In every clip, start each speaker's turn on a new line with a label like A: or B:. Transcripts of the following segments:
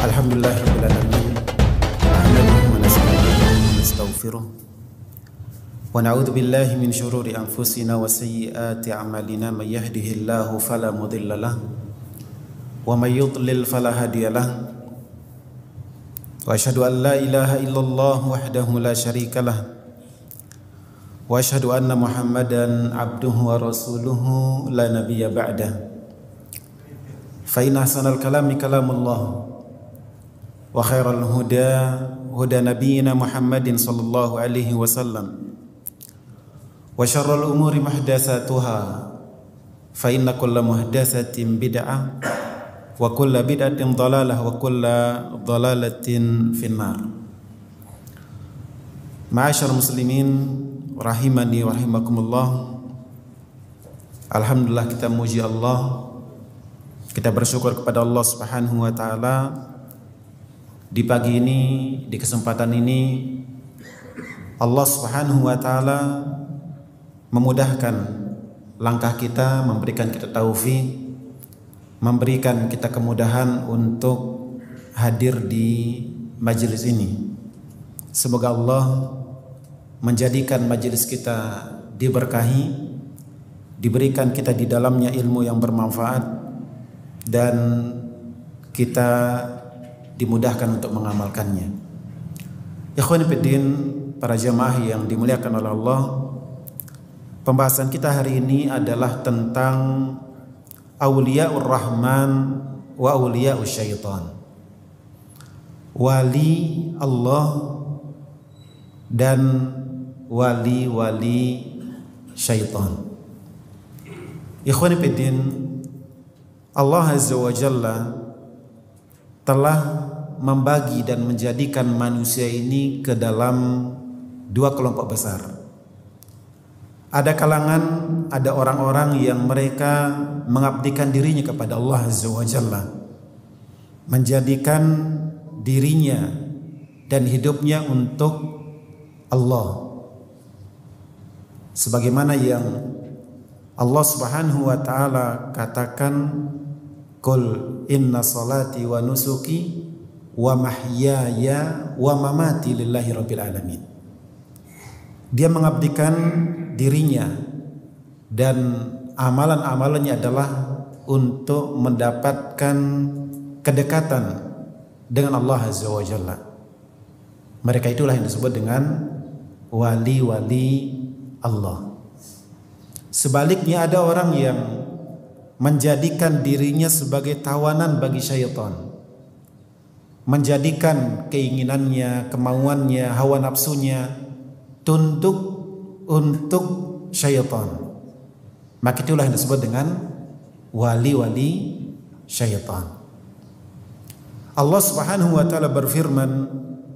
A: Alhamdulillahirabbil alamin. Nahmaduhu wa nasta'inuhu wa nastaghfiruh. Wa na'udzu billahi min syururi anfusina wa sayyiati a'malina. May yahdihillahu fala mudilla lahu wa may yudlil fala hadiyalah. Wa asyhadu an la ilaha illallah wahdahu la syarika lah. Wa asyhadu anna Muhammadan abduhu wa rasuluhu la nabiyya ba'dah. Fa inna ahsanal kalami kalamullah wa khairal huda huda nabiyyina Muhammadin sallallahu alaihi wasallam. Wa syarrul umuri muhdatsatuha fa inna kulla muhdatsatin bid'ah wa kulla bid'atin dhalalah wa kulla dhalalatin finnar. Ma'asyar muslimin rahimani wa rahimakumullah. Alhamdulillah, kita muji Allah, kita bersyukur kepada Allah Subhanahu wa taala. Di pagi ini, di kesempatan ini, Allah Subhanahu wa taala memudahkan langkah kita, memberikan kita taufik, memberikan kita kemudahan untuk hadir di majelis ini. Semoga Allah menjadikan majelis kita diberkahi, diberikan kita di dalamnya ilmu yang bermanfaat, dan kita dimudahkan untuk mengamalkannya. Ikhwani fiddin, para jamaah yang dimuliakan oleh Allah, pembahasan kita hari ini adalah tentang Auliyaur Rahman wa Auliya'us Syaitan. Wali Allah dan wali-wali syaitan. Ikhwani fiddin, Allah Azza wa Jalla telah membagi dan menjadikan manusia ini ke dalam dua kelompok besar. Ada kalangan, ada orang-orang yang mereka mengabdikan dirinya kepada Allah Azza wa Jalla, menjadikan dirinya dan hidupnya untuk Allah, sebagaimana yang Allah Subhanahu wa taala katakan, qul inna salati wa nusuki wa mahyaya wa mamati lillahi rabbil alamin. Dia mengabdikan dirinya dan amalan-amalannya adalah untuk mendapatkan kedekatan dengan Allah Azza wa Jalla. Mereka itulah yang disebut dengan wali-wali Allah. Sebaliknya, ada orang yang menjadikan dirinya sebagai tawanan bagi syaitan, menjadikan keinginannya, kemauannya, hawa nafsunya tunduk untuk syaitan. Maka itulah yang disebut dengan wali-wali syaitan. Allah Subhanahu wa taala berfirman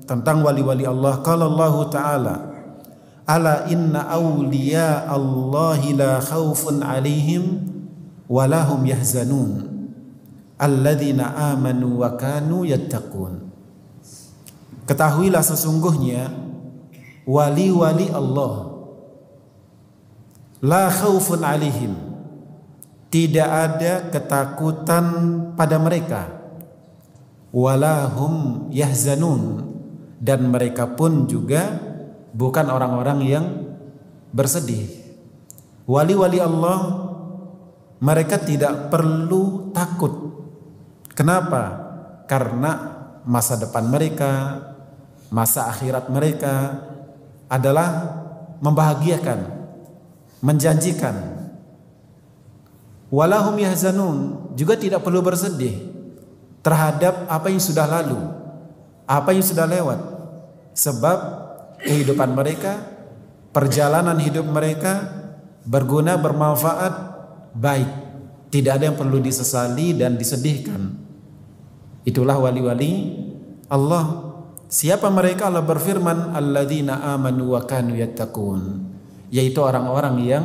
A: tentang wali-wali Allah, qala Allah taala, ala inna awliya Allahi la khaufun alaihim wa lahum yahzanun alladzina amanu wa kanu yattaqun. Ketahuilah sesungguhnya wali-wali Allah, la khaufun alaihim, tidak ada ketakutan pada mereka, walahum yahzanun, dan mereka pun juga bukan orang-orang yang bersedih. Wali-wali Allah, mereka tidak perlu takut. Kenapa? Karena masa depan mereka, masa akhirat mereka adalah membahagiakan, menjanjikan. Walahum yahzanun, juga tidak perlu bersedih terhadap apa yang sudah lalu, apa yang sudah lewat. Sebab kehidupan mereka, perjalanan hidup mereka berguna, bermanfaat, baik. Tidak ada yang perlu disesali dan disedihkan. Itulah wali-wali Allah. Siapa mereka? Allah berfirman, alladzina amanu wa kanu yattaqun, yaitu orang-orang yang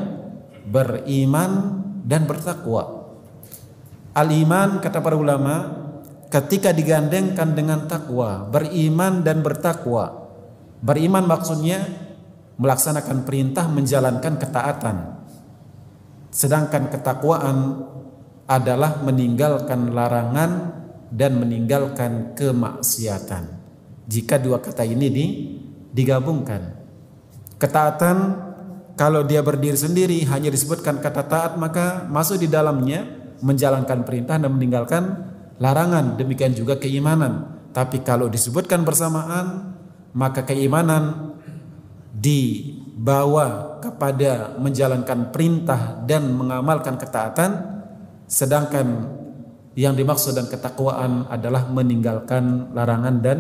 A: beriman dan bertakwa. Al-iman, kata para ulama, ketika digandengkan dengan takwa, beriman dan bertakwa. Beriman maksudnya melaksanakan perintah, menjalankan ketaatan. Sedangkan ketakwaan adalah meninggalkan larangan dan meninggalkan kemaksiatan. Jika dua kata ini digabungkan. Ketaatan kalau dia berdiri sendiri hanya disebutkan kata taat, maka masuk di dalamnya menjalankan perintah dan meninggalkan larangan. Demikian juga keimanan. Tapi kalau disebutkan bersamaan, maka keimanan dibawa kepada menjalankan perintah dan mengamalkan ketaatan, sedangkan yang dimaksud dan ketakwaan adalah meninggalkan larangan dan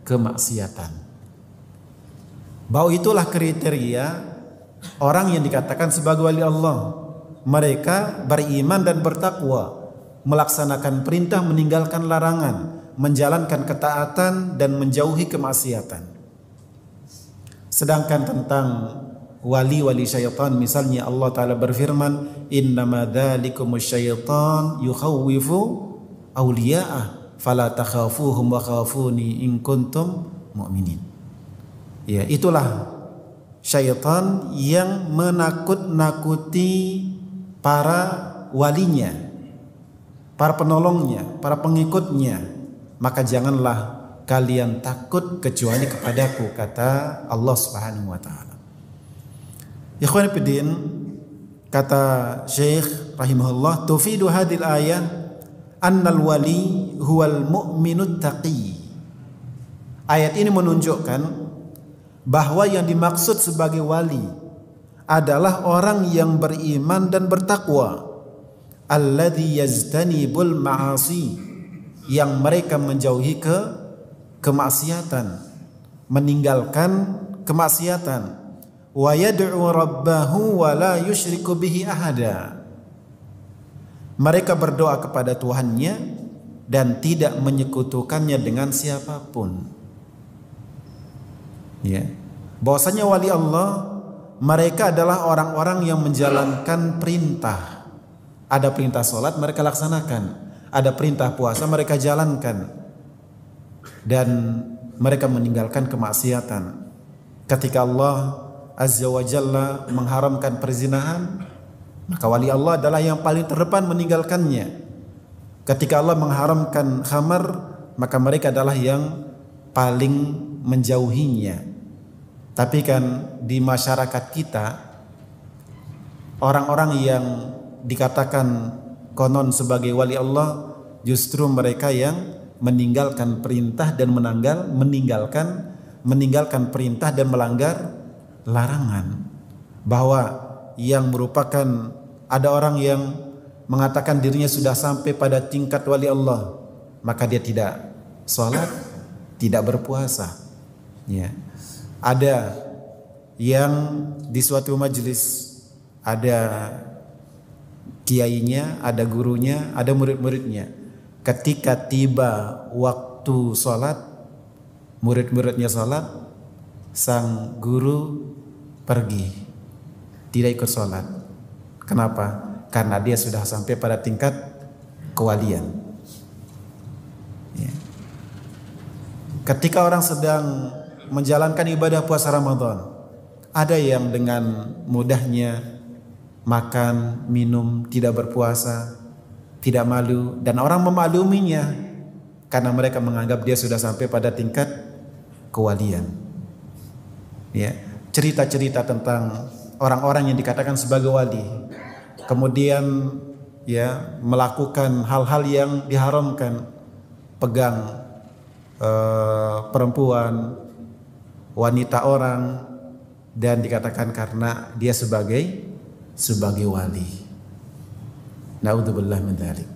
A: kemaksiatan. Bahwa itulah kriteria orang yang dikatakan sebagai wali Allah. Mereka beriman dan bertakwa, melaksanakan perintah, meninggalkan larangan, menjalankan ketaatan dan menjauhi kemaksiatan. Sedangkan tentang wali-wali syaitan, misalnya Allah Ta'ala berfirman, innama dzalikumus syaitan yukhawwifu awliya'ah fala takhafuhum wa khafuni in kuntum mu'minin. Ya, itulah syaitan yang menakut-nakuti para walinya, para penolongnya, para pengikutnya. Maka janganlah kalian takut kecuali kepadaku, kata Allah Subhanahu wa taala. Ikhwan fillah, kata Syekh rahimahullah, tufidu hadil ayat annal wali huwal mu'minut taqi. Ayat ini menunjukkan bahwa yang dimaksud sebagai wali adalah orang yang beriman dan bertakwa, alladzi yajtanibul ma'asi, yang mereka menjauhi kemaksiatan, meninggalkan kemaksiatan, wa yad'u rabbahu wa la yusyriku bihi ahada. Mereka berdoa kepada Tuhannya dan tidak menyekutukannya dengan siapapun. Ya, bahwasanya wali Allah, mereka adalah orang-orang yang menjalankan perintah. Ada perintah sholat mereka laksanakan, ada perintah puasa mereka jalankan, dan mereka meninggalkan kemaksiatan. Ketika Allah Azza wa Jalla mengharamkan perzinahan, maka wali Allah adalah yang paling terdepan meninggalkannya. Ketika Allah mengharamkan khamar, maka mereka adalah yang paling menjauhinya. Tapi kan di masyarakat kita, orang-orang yang dikatakan konon sebagai wali Allah, justru mereka yang meninggalkan perintah dan meninggalkan perintah dan melanggar larangan. Bahwa yang merupakan, ada orang yang mengatakan dirinya sudah sampai pada tingkat wali Allah, maka dia tidak sholat, tidak berpuasa. Ya. Ada yang di suatu majelis ada kiainya, ada gurunya, ada murid-muridnya. Ketika tiba waktu sholat, murid-muridnya sholat, sang guru pergi, tidak ikut sholat. Kenapa? Karena dia sudah sampai pada tingkat kewalian. Ya. Ketika orang sedang menjalankan ibadah puasa Ramadan, ada yang dengan mudahnya makan, minum, tidak berpuasa, tidak malu, dan orang memakluminya karena mereka menganggap dia sudah sampai pada tingkat kewalian. Ya, cerita-cerita tentang orang-orang yang dikatakan sebagai wali, kemudian ya melakukan hal-hal yang diharamkan, pegang perempuan, wanita orang, dan dikatakan karena dia sebagai wali. Naudzubillah min dzalik.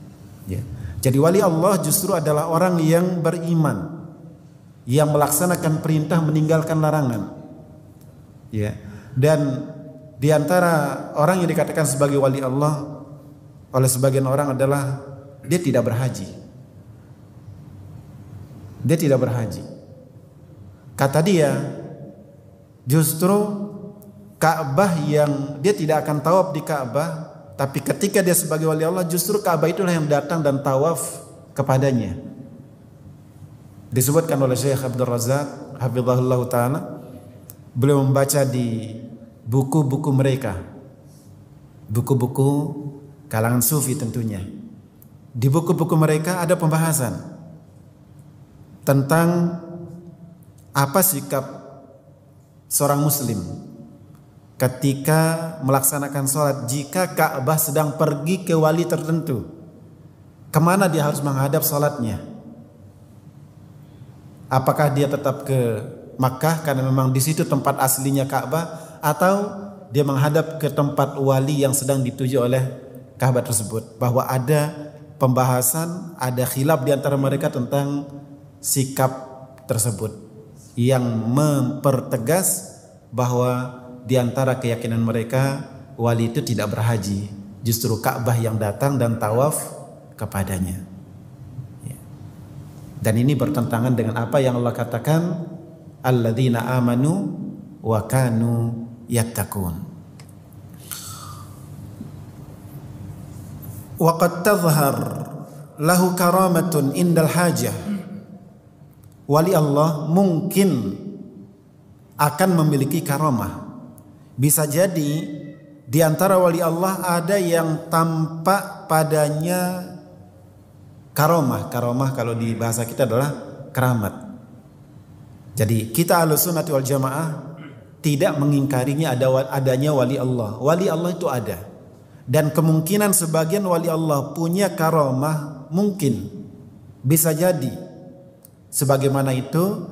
A: Ya. Jadi wali Allah justru adalah orang yang beriman, yang melaksanakan perintah, meninggalkan larangan. Ya. Dan di antara orang yang dikatakan sebagai wali Allah oleh sebagian orang adalah dia tidak berhaji. Dia tidak berhaji. Kata dia, justru Ka'bah yang dia tidak akan tawaf di Ka'bah, tapi ketika dia sebagai wali Allah, justru Ka'bah itulah yang datang dan tawaf kepadanya. Disebutkan oleh Syekh Abdul Razak hafizahullah ta'ala, beliau membaca di buku-buku mereka, buku-buku kalangan sufi tentunya, Di buku-buku mereka ada pembahasan tentang apa sikap seorang muslim ketika melaksanakan sholat jika Ka'bah sedang pergi ke wali tertentu. Kemana dia harus menghadap sholatnya? Apakah dia tetap ke Makkah karena memang di situ tempat aslinya Ka'bah, atau dia menghadap ke tempat wali yang sedang dituju oleh Ka'bah tersebut? Bahwa ada pembahasan, ada khilaf di antara mereka tentang sikap tersebut yang mempertegas bahwa di antara keyakinan mereka wali itu tidak berhaji, justru Ka'bah yang datang dan tawaf kepadanya. Dan ini bertentangan dengan apa yang Allah katakan, alladzina amanu wa kanu yattaqun. Wa qad tadhhar lahu karamatun indal hajah. Wali Allah mungkin akan memiliki karamah. Bisa jadi di antara wali Allah ada yang tampak padanya karamah. Karamah kalau di bahasa kita adalah keramat. Jadi kita Ahlussunnah wal Jamaah tidak mengingkarinya adanya wali Allah. Wali Allah itu ada. Dan kemungkinan sebagian wali Allah punya karamah mungkin. Bisa jadi. Sebagaimana itu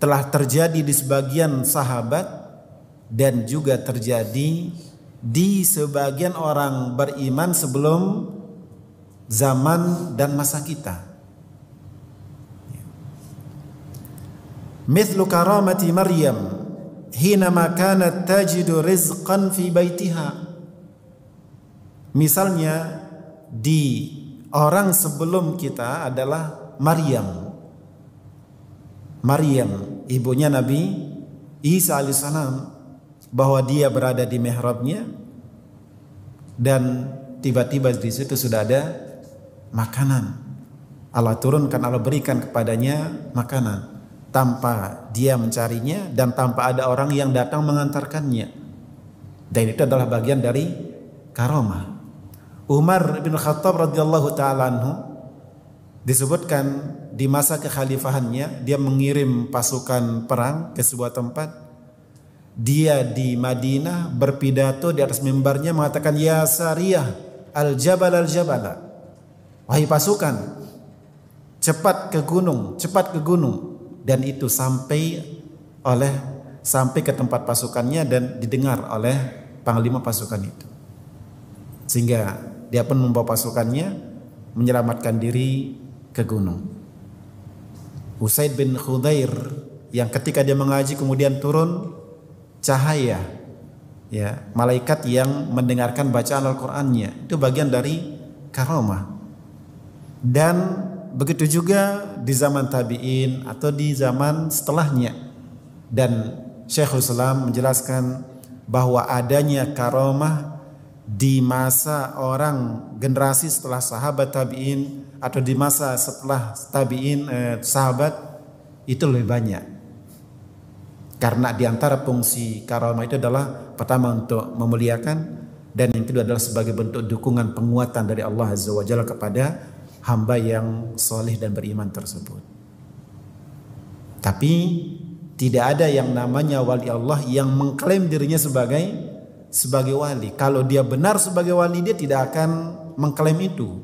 A: telah terjadi di sebagian sahabat dan juga terjadi di sebagian orang beriman sebelum zaman dan masa kita. Mithlu karamati Maryam hinama kanat tajidu rizqan fi baitiha. Misalnya di orang sebelum kita adalah Maryam. Maryam ibunya Nabi Isa alaihissalam, bahwa dia berada di mihrabnya dan tiba-tiba di situ sudah ada makanan. Allah turunkan, Allah berikan kepadanya makanan tanpa dia mencarinya dan tanpa ada orang yang datang mengantarkannya. Dan itu adalah bagian dari karamah. Umar bin Khattab radhiyallahu taala anhu disebutkan di masa kekhalifahannya dia mengirim pasukan perang ke sebuah tempat. Dia di Madinah berpidato di atas mimbarnya mengatakan, ya Sariyah al-jabal al-jabala. Wahai pasukan, cepat ke gunung, cepat ke gunung. Dan itu sampai ke tempat pasukannya dan didengar oleh panglima pasukan itu. Sehingga dia pun membawa pasukannya menyelamatkan diri ke gunung. Usaid bin Khudair yang ketika dia mengaji kemudian turun cahaya, ya, malaikat yang mendengarkan bacaan Al-Qur'annya, itu bagian dari karamah. Dan begitu juga di zaman tabi'in atau di zaman setelahnya. Dan Syekhul Islam menjelaskan bahwa adanya karamah di masa orang generasi setelah sahabat tabi'in atau di masa setelah tabi'in sahabat itu lebih banyak. Karena di antara fungsi karamah itu adalah pertama untuk memuliakan, dan yang kedua adalah sebagai bentuk dukungan penguatan dari Allah Azza wa Jalla kepada hamba yang soleh dan beriman tersebut. Tapi tidak ada yang namanya wali Allah yang mengklaim dirinya sebagai wali. Kalau dia benar sebagai wali, dia tidak akan mengklaim itu.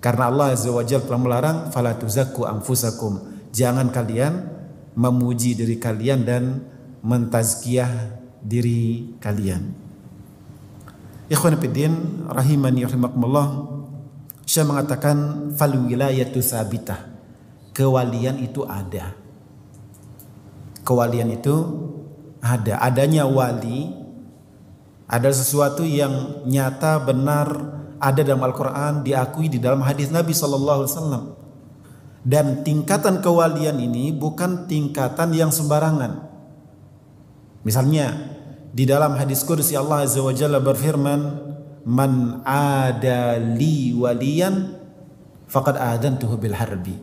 A: Karena Allah Azza wa Jalla telah melarang, fala tuzakku anfusakum. Jangan kalian memuji diri kalian dan mentazkiyah diri kalian. Ikhwan fiddin rahimani rahimakumullah. Syekh mengatakan fal wilayatu sabitah. Kewalian itu ada. Kewalian itu ada. Adanya wali adalah sesuatu yang nyata, benar, ada dalam Al-Quran, diakui di dalam hadis Nabi SAW. Dan tingkatan kewalian ini bukan tingkatan yang sembarangan. Misalnya di dalam hadis qudsi Allah Azza wa Jalla berfirman, man ada li waliyan faqad adantuhu bil harbi.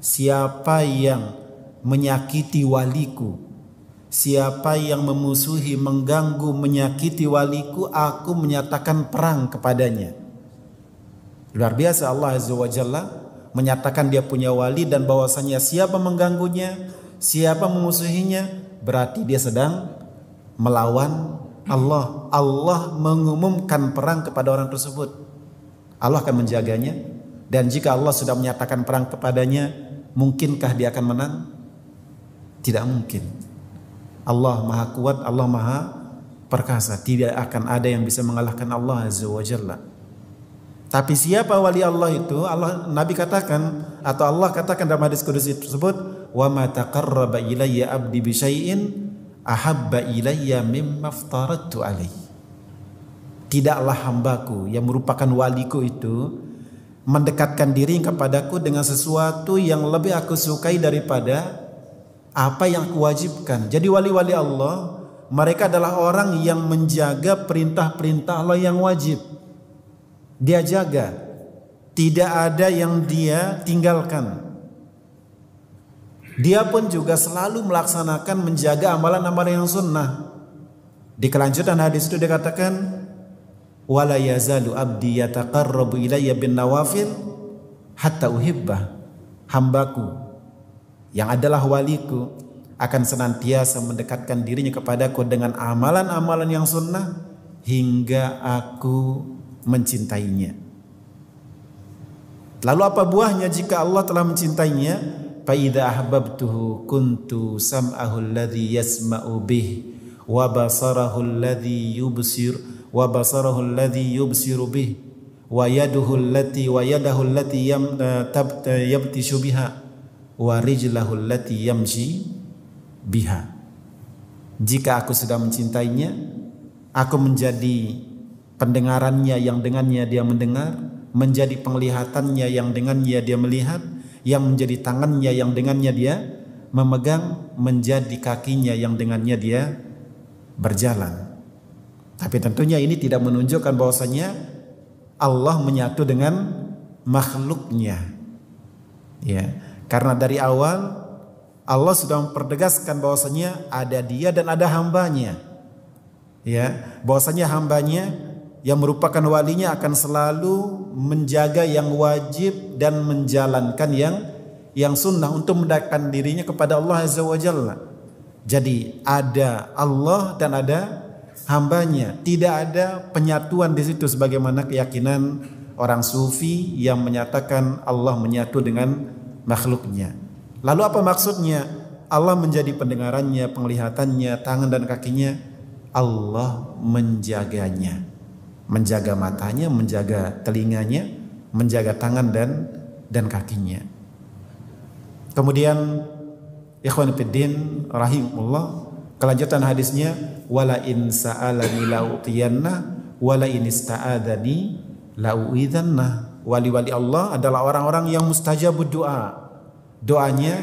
A: Siapa yang menyakiti waliku, siapa yang memusuhi, mengganggu, menyakiti waliku, aku menyatakan perang kepadanya. Luar biasa Allah Azza wa Jalla menyatakan dia punya wali dan bahwasanya siapa mengganggunya, siapa memusuhinya, berarti dia sedang melawan Allah. Allah mengumumkan perang kepada orang tersebut. Allah akan menjaganya, dan jika Allah sudah menyatakan perang kepadanya, mungkinkah dia akan menang? Tidak mungkin. Allah Maha Kuat, Allah Maha Perkasa. Tidak akan ada yang bisa mengalahkan Allah Azza wa Jalla. Tapi siapa wali Allah itu? Nabi katakan, atau Allah katakan dalam hadis qudsi tersebut, wa ma taqarraba ilayya abdi bi syai'in ahabba ilayya mimma aftaradtu alaihi. Tidaklah hambaku yang merupakan waliku itu mendekatkan diri kepadaku dengan sesuatu yang lebih aku sukai daripada apa yang aku wajibkan. Jadi wali-wali Allah, mereka adalah orang yang menjaga perintah-perintah Allah yang wajib. Dia jaga, tidak ada yang dia tinggalkan. Dia pun juga selalu melaksanakan, menjaga amalan-amalan yang sunnah. Di kelanjutan hadis itu dikatakan, wala yazalu abdi yataqarrabu ilayya bin nawafil hatta uhibbah. Hambaku yang adalah waliku akan senantiasa mendekatkan dirinya kepadaku dengan amalan-amalan yang sunnah hingga aku mencintainya. Lalu apa buahnya jika Allah telah mencintainya? Fa idza ahbabtuhu kuntu sam'ahu alladhi yasma'u bih wa basarahu alladhi yubsiru bih wa yadahu allati yabtishu biha wa rijlahu allati yamshi biha. Jika aku sudah mencintainya, aku menjadi pendengarannya yang dengannya dia mendengar, menjadi penglihatannya yang dengannya dia melihat, yang menjadi tangannya yang dengannya dia memegang, menjadi kakinya yang dengannya dia berjalan. Tapi tentunya ini tidak menunjukkan bahwasanya Allah menyatu dengan makhluknya. Ya, karena dari awal Allah sudah mempertegaskan bahwasanya ada dia dan ada hambanya. Ya, bahwasanya hambanya yang merupakan walinya akan selalu menjaga yang wajib dan menjalankan yang sunnah untuk mendekatkan dirinya kepada Allah Azza wa Jalla. Jadi ada Allah dan ada hambanya. Tidak ada penyatuan di situ sebagaimana keyakinan orang sufi yang menyatakan Allah menyatu dengan makhluknya. Lalu apa maksudnya? Allah menjadi pendengarannya, penglihatannya, tangan dan kakinya. Allah menjaganya, menjaga matanya, menjaga telinganya, menjaga tangan dan kakinya. Kemudian ikhwan fiddin rahimullah, kelanjutan hadisnya, wala in sa'alani la'utiyanna wala in ista'adani la'uidanna. Wali-wali Allah adalah orang-orang yang mustajabud doa. Doanya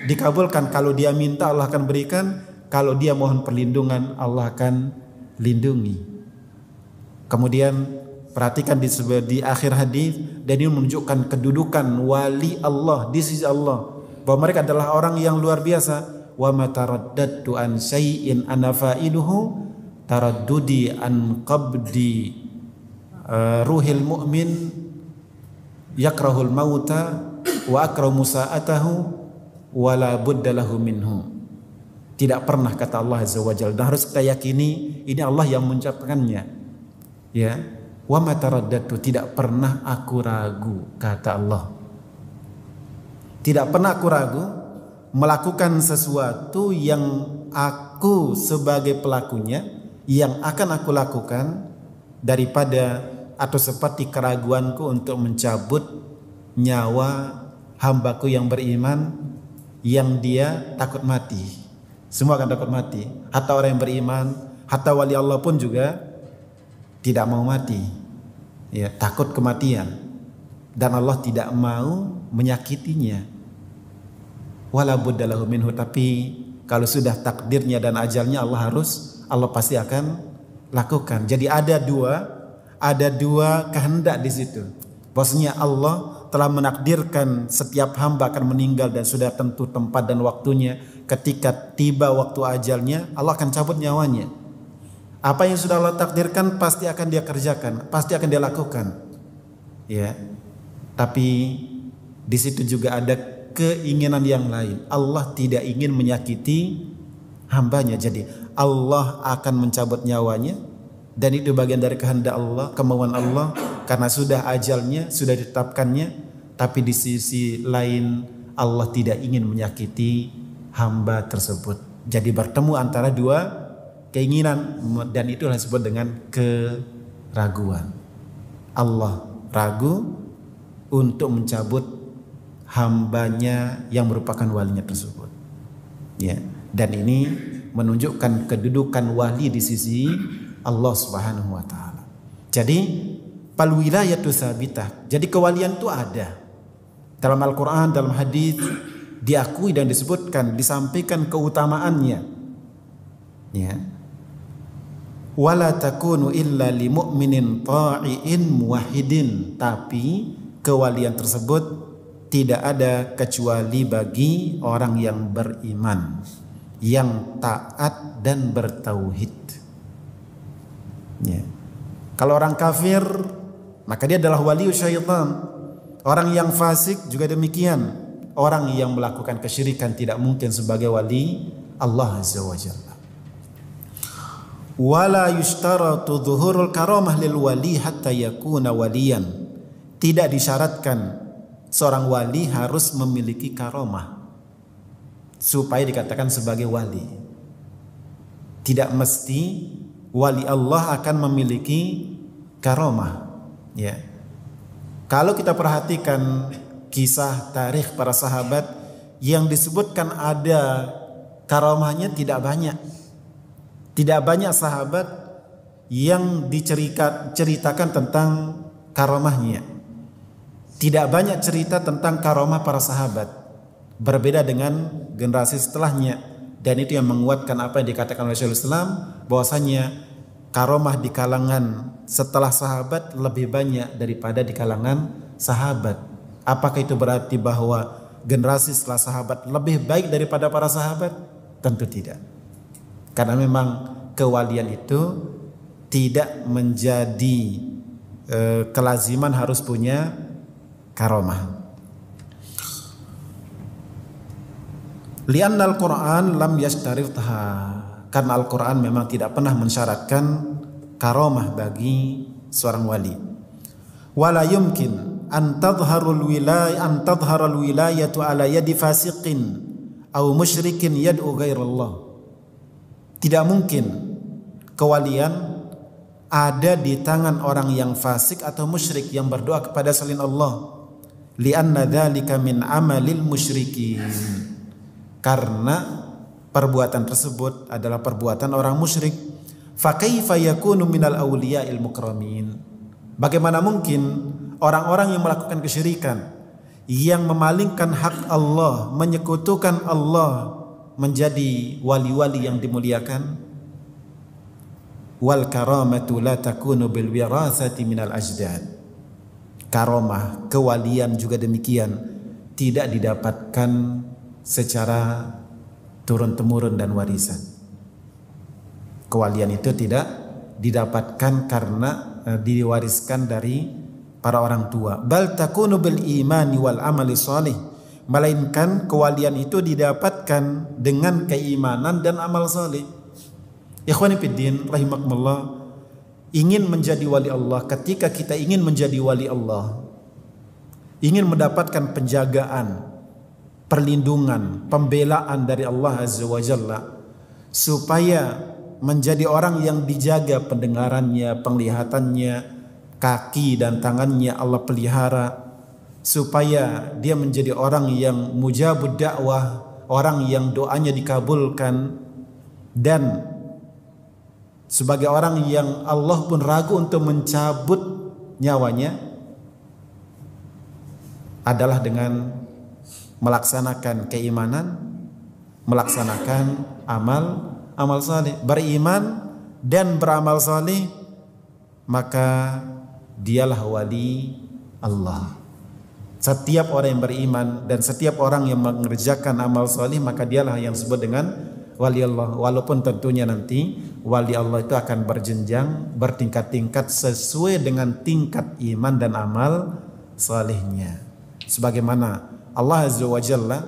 A: dikabulkan. Kalau dia minta Allah akan berikan, kalau dia mohon perlindungan Allah akan lindungi. Kemudian perhatikan di akhir hadis, dan ini menunjukkan kedudukan wali Allah di sisi Allah, bahwa mereka adalah orang yang luar biasa. Wa ma taraddadtu an syai'in ana fa'iluhu taraddudi an qabdi ruhil mu'min yakrahul mauta wa akramu sa'atahu wala budda lahu minhu. Tidak pernah, kata Allah Azza wa Jalla, dan harus kita yakini ini Allah yang mengucapkannya. Ya, wa ma taraddadtu, tidak pernah aku ragu, kata Allah. Tidak pernah aku ragu melakukan sesuatu yang aku sebagai pelakunya, yang akan aku lakukan, daripada atau seperti keraguanku untuk mencabut nyawa hambaku yang beriman, yang dia takut mati. Semua akan takut mati. Hatta orang yang beriman, hatta wali Allah pun juga tidak mau mati. Ya, takut kematian. Dan Allah tidak mau menyakitinya. Wala budda lahu minhu, tapi kalau sudah takdirnya dan ajalnya Allah pasti akan lakukan. Jadi ada dua kehendak di situ. Bahwasanya Allah telah menakdirkan setiap hamba akan meninggal dan sudah tentu tempat dan waktunya. Ketika tiba waktu ajalnya, Allah akan cabut nyawanya. Apa yang sudah Allah takdirkan pasti akan dia kerjakan, pasti akan dia lakukan. Ya. Tapi di situ juga ada keinginan yang lain. Allah tidak ingin menyakiti hambanya. Jadi Allah akan mencabut nyawanya, dan itu bagian dari kehendak Allah, kemauan Allah, karena sudah ajalnya, sudah ditetapkannya. Tapi di sisi lain Allah tidak ingin menyakiti hamba tersebut. Jadi bertemu antara dua keinginan, dan itulah disebut dengan keraguan. Allah ragu untuk mencabut hambanya yang merupakan walinya tersebut. Ya, dan ini menunjukkan kedudukan wali di sisi Allah Subhanahu wa taala. Jadi fal wilayatu tsabitah. Jadi kewalian itu ada. Dalam Al-Qur'an, dalam hadis diakui dan disebutkan, disampaikan keutamaannya. Ya. Wala takunu illa li mu'minin ta'iin muwahhidin. Tapi kewalian tersebut tidak ada kecuali bagi orang yang beriman, yang taat dan bertauhid. Ya. Kalau orang kafir, maka dia adalah wali syaitan. Orang yang fasik juga demikian. Orang yang melakukan kesyirikan tidak mungkin sebagai wali Allah Azza wa Jalla. Wala yushtaratu dhuhurul karamah lil wali hatta yakuna waliyan. Tidak disyaratkan seorang wali harus memiliki karamah supaya dikatakan sebagai wali. Tidak mesti wali Allah akan memiliki karamah. Ya. Kalau kita perhatikan kisah tarikh para sahabat, yang disebutkan ada karamahnya tidak banyak. Tidak banyak sahabat yang diceritakan tentang karamahnya. Tidak banyak cerita tentang karamah para sahabat. Berbeda dengan generasi setelahnya. Dan itu yang menguatkan apa yang dikatakan oleh Syekhul Islam, bahwasanya karamah di kalangan setelah sahabat lebih banyak daripada di kalangan sahabat. Apakah itu berarti bahwa generasi setelah sahabat lebih baik daripada para sahabat? Tentu tidak. Karena memang kewalian itu tidak menjadi kelaziman harus punya karamah. Li'anna al-Qur'an lam yashtaritha. Karena Al-Quran memang tidak pernah mensyaratkan karamah bagi seorang wali. Wala yumkin an tadhharul wilayatu ala yadi fasiqin aw musyrikin yad'u ghairallah. Tidak mungkin kewalian ada di tangan orang yang fasik atau musyrik yang berdoa kepada selain Allah. Li'anna dzalika min amalil musyrikin. Karena perbuatan tersebut adalah perbuatan orang musyrik. Fa kaifa yakunu minal awliya'il mukramin? Bagaimana mungkin orang-orang yang melakukan kesyirikan, yang memalingkan hak Allah, menyekutukan Allah, menjadi wali-wali yang dimuliakan? Wal karamatu la takunu bil wirathati minal ajdad. Karamah, kewalian juga demikian, tidak didapatkan secara turun-temurun dan warisan. Kewalian itu tidak didapatkan karena diwariskan dari para orang tua. Bal takunu bil imani wal amali shalih. Melainkan kewalian itu didapatkan dengan keimanan dan amal saleh. Ikhwani fiddin rahimakumullah, ingin menjadi wali Allah, ketika kita ingin menjadi wali Allah, ingin mendapatkan penjagaan, perlindungan, pembelaan dari Allah Azza wa Jalla, supaya menjadi orang yang dijaga pendengarannya, penglihatannya, kaki dan tangannya Allah pelihara, supaya dia menjadi orang yang mujabud dakwah, orang yang doanya dikabulkan, dan sebagai orang yang Allah pun ragu untuk mencabut nyawanya, adalah dengan melaksanakan keimanan, melaksanakan amal saleh, beriman dan beramal saleh, maka dialah wali Allah. Setiap orang yang beriman dan setiap orang yang mengerjakan amal saleh, maka dialah yang disebut dengan wali Allah. Walaupun tentunya nanti wali Allah itu akan berjenjang, bertingkat-tingkat sesuai dengan tingkat iman dan amal salihnya. Sebagaimana Allah Azza wa Jalla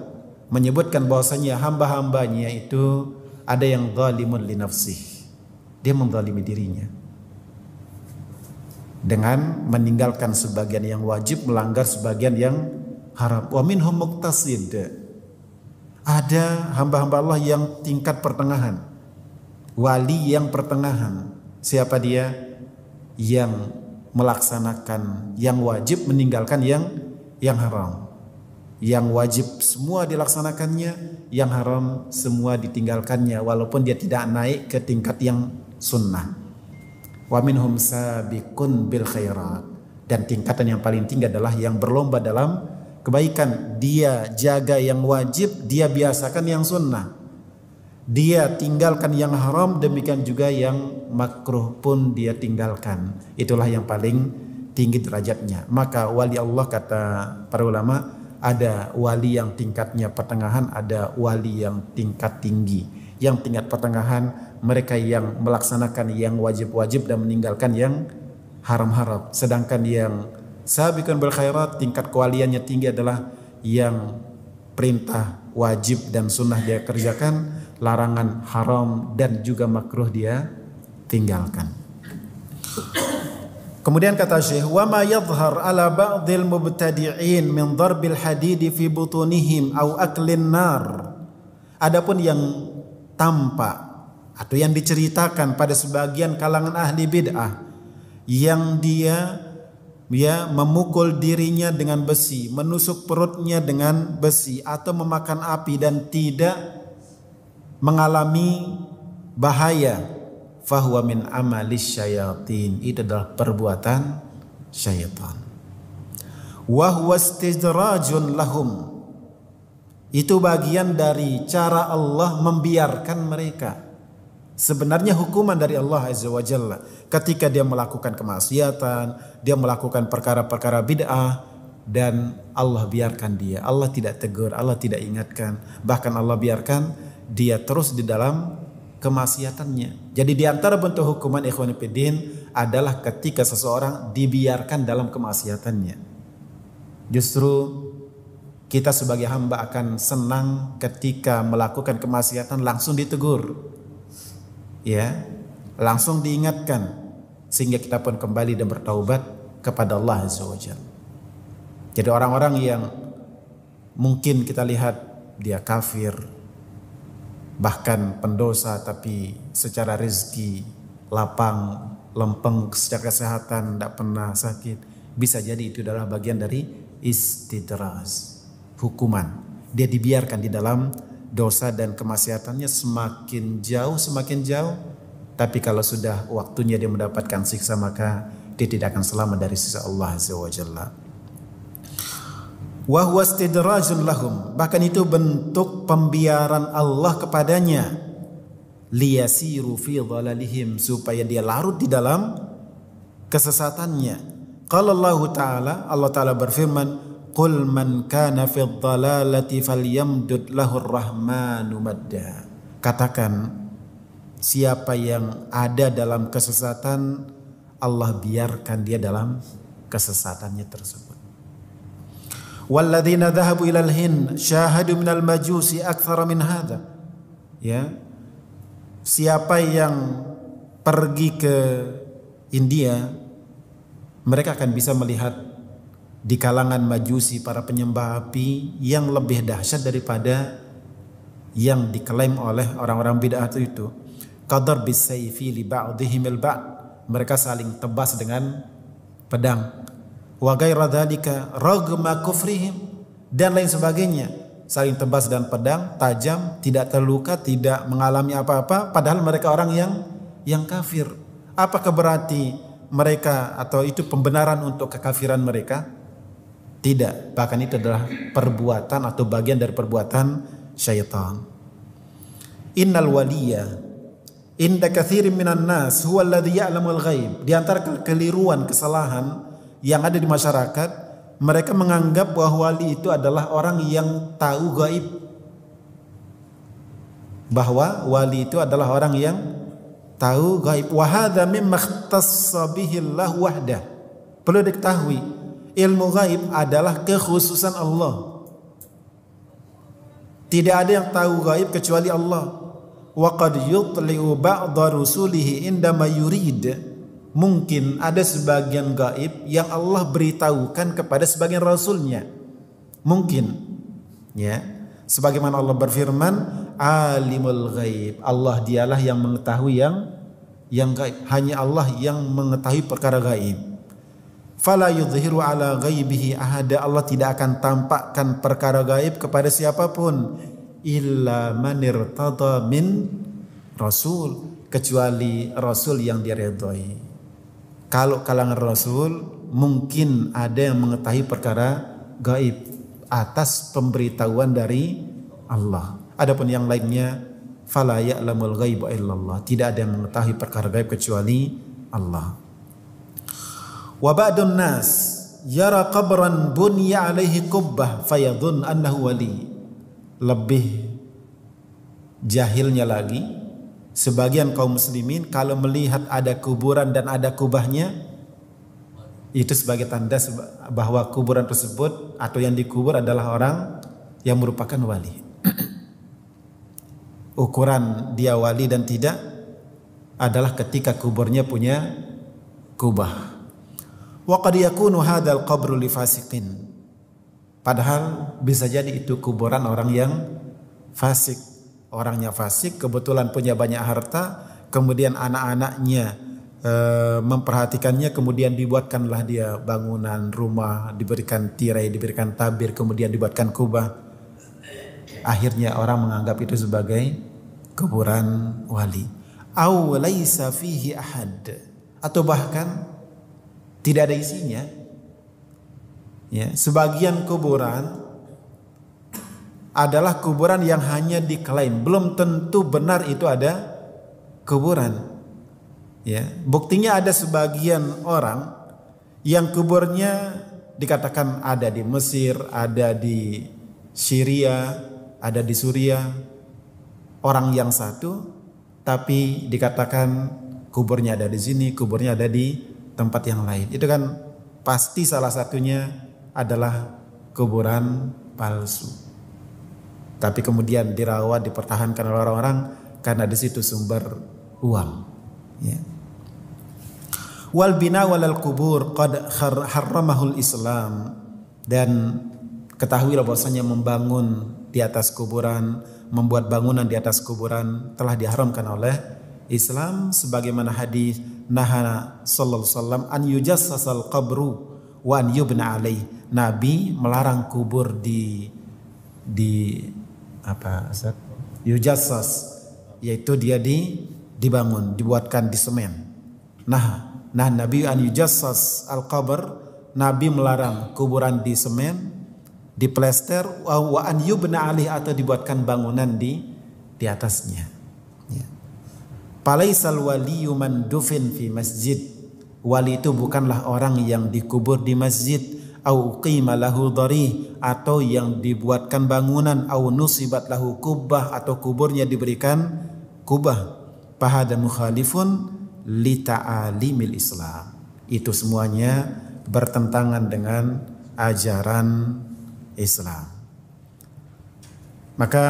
A: menyebutkan bahwasanya hamba-hambanya itu ada yang zalimun li nafsih. Dia menzalimi dirinya dengan meninggalkan sebagian yang wajib, melanggar sebagian yang haram. Wa minhum muqtasid. Ada hamba-hamba Allah yang tingkat pertengahan, wali yang pertengahan. Siapa dia? Yang melaksanakan yang wajib, meninggalkan yang haram. Yang wajib semua dilaksanakannya, yang haram semua ditinggalkannya, walaupun dia tidak naik ke tingkat yang sunnah. Wa minhum sabiqun bil khairat, dan tingkatan yang paling tinggi adalah yang berlomba dalam kebaikan. Dia jaga yang wajib, dia biasakan yang sunnah, dia tinggalkan yang haram, demikian juga yang makruh pun dia tinggalkan. Itulah yang paling tinggi derajatnya. Maka wali Allah, kata para ulama, ada wali yang tingkatnya pertengahan, ada wali yang tingkat tinggi. Yang tingkat pertengahan mereka yang melaksanakan yang wajib-wajib dan meninggalkan yang haram-haram. Sedangkan yang sabiqun bil khairat, tingkat kewaliannya tinggi adalah yang perintah wajib dan sunnah dia kerjakan, larangan haram dan juga makruh dia tinggalkan. Kemudian kata Syekh, wa ma yadhhar ala ba'dil mubtadi'in min darbil hadidi fi butunihim au aklin nar. Adapun yang tampak atau yang diceritakan pada sebagian kalangan ahli bid'ah, yang dia memukul dirinya dengan besi, menusuk perutnya dengan besi, atau memakan api dan tidak mengalami bahaya, fahuwa min amalis syayatin, itu adalah perbuatan syaitan. Wa huwa istidrajun lahum, itu bagian dari cara Allah membiarkan mereka. Sebenarnya hukuman dari Allah Azza wa Jalla ketika dia melakukan kemaksiatan, dia melakukan perkara-perkara bid'ah, dan Allah biarkan dia. Allah tidak tegur, Allah tidak ingatkan, bahkan Allah biarkan dia terus di dalam kemaksiatannya. Jadi di antara bentuk hukuman ikhwan fillah adalah ketika seseorang dibiarkan dalam kemaksiatannya. Justru kita sebagai hamba akan senang ketika melakukan kemaksiatan langsung ditegur, ya, langsung diingatkan, sehingga kita pun kembali dan bertaubat kepada Allah Azza wa Jalla. Jadi orang-orang yang mungkin kita lihat dia kafir, bahkan pendosa, tapi secara rezeki lapang, lempeng, secara kesehatan tidak pernah sakit, bisa jadi itu adalah bagian dari istidraj, hukuman. Dia dibiarkan di dalam dosa dan kemaksiatannya semakin jauh, tapi kalau sudah waktunya dia mendapatkan siksa, maka dia tidak akan selamat dari siksa Allah Azza wa Jalla. Wa huwa istidrajun lahum, bahkan itu bentuk pembiaran Allah kepadanya, liyasiru fi dhalalihim, supaya dia larut di dalam kesesatannya. Qala Allah Ta'ala, Allah Ta'ala berfirman, qul man kana fi dhalalati falyamdud lahur rahmanu madda. Katakan, siapa yang ada dalam kesesatan, Allah biarkan dia dalam kesesatannya tersebut. Walladzina dhahabu ilal Hind syahadu minal majusi aktsara min hadza. Ya. Siapa yang pergi ke India, mereka akan bisa melihat di kalangan majusi, para penyembah api, yang lebih dahsyat daripada yang diklaim oleh orang-orang bid'ah itu. Qadar bisayfi li ba'dihim al-ba'd, mereka saling tebas dengan pedang. Wa ghaira dzalika ragma kufrihim, dan lain sebagainya, saling tebas dan pedang tajam, tidak terluka, tidak mengalami apa-apa, padahal mereka orang yang kafir. Apakah berarti mereka atau itu pembenaran untuk kekafiran mereka? Tidak, bahkan itu adalah perbuatan atau bagian dari perbuatan syaitan. Innal waliya inda katsirin minan nas huwa alladhi ya'lamul ghaib. Di antara kekeliruan, kesalahan yang ada di masyarakat, mereka menganggap bahwa wali itu adalah orang yang tahu gaib. Bahwa wali itu adalah orang yang tahu gaib. Wa hadza mimma ikhtassa bihi Allah wahdah. Perlu diketahui, Ilmu gaib adalah kekhususan Allah. Tidak ada yang tahu gaib kecuali Allah. Wa qad yutli'u ba'dha rusulihi indama yurid. Mungkin ada sebagian gaib yang Allah beritahukan kepada sebagian rasulnya. Mungkin, ya. Sebagaimana Allah berfirman, alimul ghaib. Allah dialah yang mengetahui yang gaib. Hanya Allah yang mengetahui perkara gaib. Fala yudhiru ala ghaibihi ahada. Allah tidak akan tampakkan perkara gaib kepada siapapun illa man irtada min rasul, kecuali rasul yang diridhai. Kalau kalangan rasul mungkin ada yang mengetahui perkara gaib atas pemberitahuan dari Allah. Adapun yang lainnya fala ya'lamul ghaiba illallah, tidak ada yang mengetahui perkara gaib kecuali Allah. Wa ba'dun nas yara qabran bunya alaihi qubbah fayadhun annahu wali. Lebih jahilnya lagi, sebagian kaum muslimin kalau melihat ada kuburan dan ada kubahnya, itu sebagai tanda bahwa kuburan tersebut atau yang dikubur adalah orang yang merupakan wali. Ukuran dia wali dan tidak adalah ketika kuburnya punya kubah. Wa qad yakunu hadzal qabru li fasiqin. Padahal bisa jadi itu kuburan orang yang fasik. Orangnya fasik, kebetulan punya banyak harta, kemudian anak-anaknya memperhatikannya, kemudian dibuatkanlah dia bangunan rumah, diberikan tirai, diberikan tabir, kemudian dibuatkan kubah. Akhirnya orang menganggap itu sebagai kuburan wali. Aw laisa fihi ahad, atau bahkan tidak ada isinya. Ya, sebagian kuburan adalah kuburan yang hanya diklaim, belum tentu benar itu ada kuburan. Ya, buktinya ada sebagian orang yang kuburnya dikatakan ada di Mesir, ada di Syria, ada di Suriah, orang yang satu, tapi dikatakan kuburnya ada di sini, kuburnya ada di tempat yang lain. Itu kan pasti salah satunya adalah kuburan palsu. Tapi kemudian dirawat, dipertahankan oleh orang-orang karena di situ sumber uang. Ya. Wal bina walal kubur qad harramahul Islam, dan ketahuilah bahwasanya membangun di atas kuburan, membuat bangunan di atas kuburan telah diharamkan oleh Islam, sebagaimana hadis nahana sallallahu alaihi wasallam an yujassasal qabru wa an yubna alaih. Nabi melarang kubur yujassas, yaitu dia dibangun, dibuatkan di semen. Nah Nabi an yujassas al qabr, Nabi melarang kuburan di semen, di plester, wa an yubna alaih, atau dibuatkan bangunan di atasnya. Ya. Palaisal waliyu man dufin fi masjid. Wali itu bukanlah orang yang dikubur di masjid, au qima lahu dharih, atau yang dibuatkan bangunan, au nusibat lahu kubbah, atau kuburnya diberikan kubah. Fahada mukhalifun li ta'alimil Islam. Itu semuanya bertentangan dengan ajaran Islam. Maka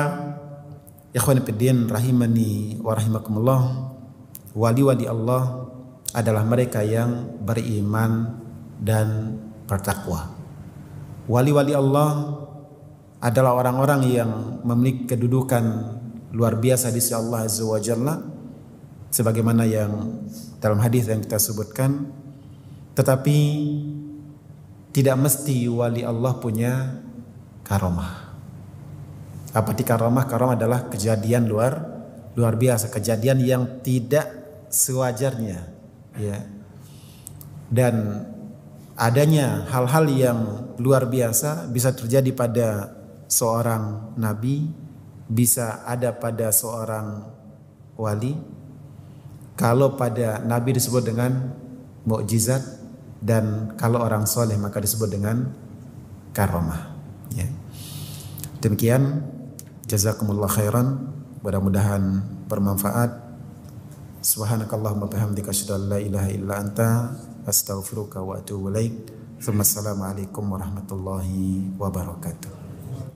A: ikhwan fillah rahimani wa rahimakumullah, wali-wali Allah adalah mereka yang beriman dan bertakwa. Wali-wali Allah adalah orang-orang yang memiliki kedudukan luar biasa di sisi Allah Azza wa Jalla, sebagaimana yang dalam hadis yang kita sebutkan. Tetapi tidak mesti wali Allah punya karomah. Apa arti karomah? Karomah adalah kejadian luar biasa, kejadian yang tidak sewajarnya, ya. Dan adanya hal-hal yang luar biasa bisa terjadi pada seorang nabi, bisa ada pada seorang wali. Kalau pada nabi disebut dengan mukjizat, dan kalau orang soleh maka disebut dengan karomah. Ya. Demikian, jazakumullah khairan. Mudah-mudahan bermanfaat. Subhanakallahumma bihamdika asyhadu an la ilaha illa anta astaghfiruka wa atubu ilaik. Assalamualaikum warahmatullahi wabarakatuh.